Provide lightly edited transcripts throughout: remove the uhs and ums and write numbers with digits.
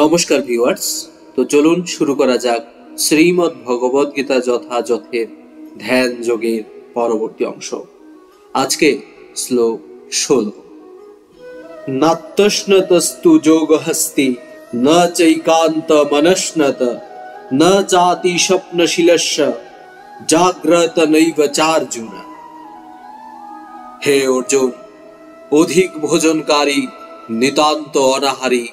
নমস্কার ভিউয়ার্স, তো চলুন শুরু করা যাক শ্রীমদ্ ভগবদ গীতা যথাযথের ধ্যান যোগের পরবর্তী অংশ। আজকে শ্লোক 16। নাত্যশ্নতস্তু যোগহস্তি ন চৈকান্ত মনস্নত ন চাতি স্বপ্নশীলস্য জাগ্রত নৈব চার্জুন। হে অর্জুন, অধিক ভোজনকারী, নিতান্ত অনাহারী,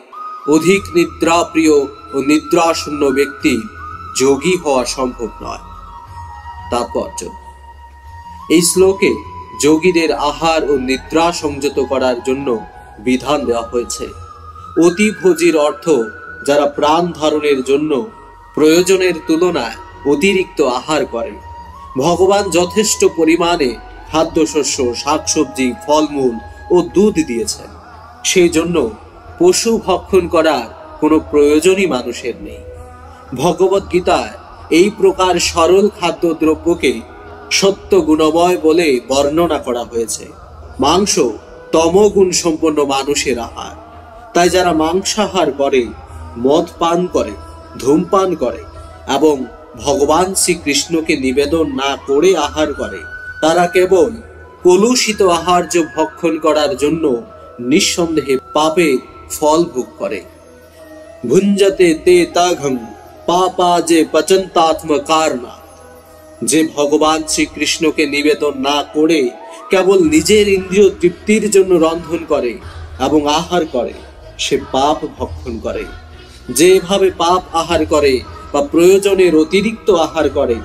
অধিক নিদ্রাপ্রিয় ও নিদ্রাশূন্য ব্যক্তি যোগী হওয়া সম্ভব নয়। তাৎপর্য: এই শ্লোকে যোগীদের আহার ও নিদ্রা সংযত করার জন্য বিধান দেওয়া হয়েছে। অতিভোজীর অর্থ যারা প্রাণ ধারণের জন্য প্রয়োজনের তুলনায় অতিরিক্ত আহার করে। ভগবান যথেষ্ট পরিমাণে খাদ্যশস্য, শাকসবজি, ফলমূল ও দুধ দিয়েছেন, সেই জন্য পশু ভক্ষণ করার কোনো প্রয়োজনই মানুষের নেই। ভগবদ গীতায় এই প্রকার সরল খাদ্যদ্রব্যকে সত্য গুণময় বলে বর্ণনা করা হয়েছে। মাংস তমগুণ সম্পন্ন মানুষের আহার, তাই যারা মাংসাহার করে, মদ পান করে, ধূমপান করে এবং ভগবান শ্রীকৃষ্ণকে নিবেদন না করে আহার করে, তারা কেবল কলুষিত আহার্য ভক্ষণ করার জন্য নিঃসন্দেহে পাপের ফল ভোগ করে। ভুঞ্জতে তে তাঘং পাপা যে পচন্তাত্ম কারণা। যে ভগবান শ্রীকৃষ্ণকে নিবেদন না করে কেবল নিজের ইন্দ্রিয় তৃপ্তির জন্য রন্ধন করে এবং আহার করে, সে পাপ ভক্ষণ করে। যেভাবে পাপ আহার করে বা প্রয়োজনের অতিরিক্ত আহার করে,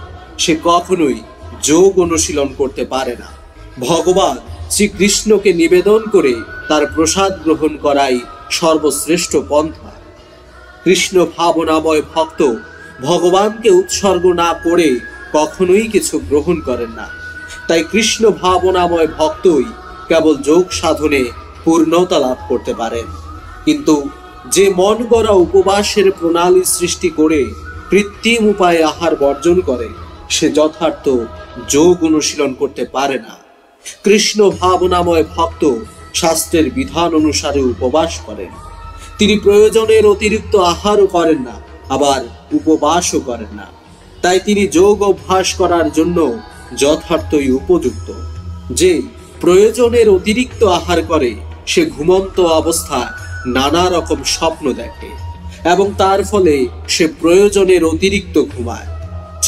সে কখনোই যোগ অনুশীলন করতে পারে না। ভগবান শ্রীকৃষ্ণকে নিবেদন করে তার প্রসাদ গ্রহণ করাই সর্বশ্রেষ্ঠ পন্থা। কৃষ্ণ ভাবনাময় ভক্ত ভগবানকে উৎসর্গ না করে কখনোই কিছু গ্রহণ করেন না। তাই কৃষ্ণ ভাবনাময় ভক্তই কেবল যোগ সাধনে পূর্ণতা লাভ করতে পারেন। কিন্তু যে মন গড়া উপবাসের প্রণালী সৃষ্টি করে কৃত্রিম উপায়ে আহার বর্জন করে, সে যথার্থ যোগ অনুশীলন করতে পারে না। কৃষ্ণ ভাবনাময় ভক্ত শাস্ত্রের বিধান অনুসারে উপবাস করেন। তিনি প্রয়োজনের অতিরিক্ত আহারও করেন না, আবার উপবাসও করেন না। তাই তিনি যোগ অভ্যাস করার জন্য যথার্থই উপযুক্ত। যে প্রয়োজনের অতিরিক্ত আহার করে, সে ঘুমন্ত অবস্থায় নানা রকম স্বপ্ন দেখে এবং তার ফলে সে প্রয়োজনের অতিরিক্ত ঘুমায়।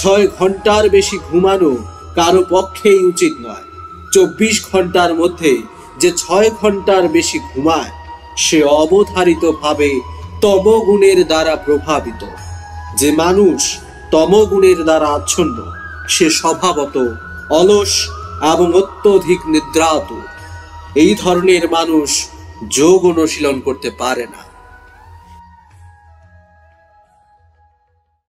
6 ঘন্টার বেশি ঘুমানো কারো পক্ষেই উচিত নয়। 24 ঘন্টার মধ্যে যে 6 ঘন্টার বেশি ঘুমায়, সে অবধারিতভাবে তমগুণের দ্বারা প্রভাবিত। যে মানুষ তমগুণের দ্বারা আচ্ছন্ন, সে স্বভাবত অলস এবং অত্যধিক নিদ্রাতুর। এই ধরনের মানুষ যোগ অনুশীলন করতে পারে না।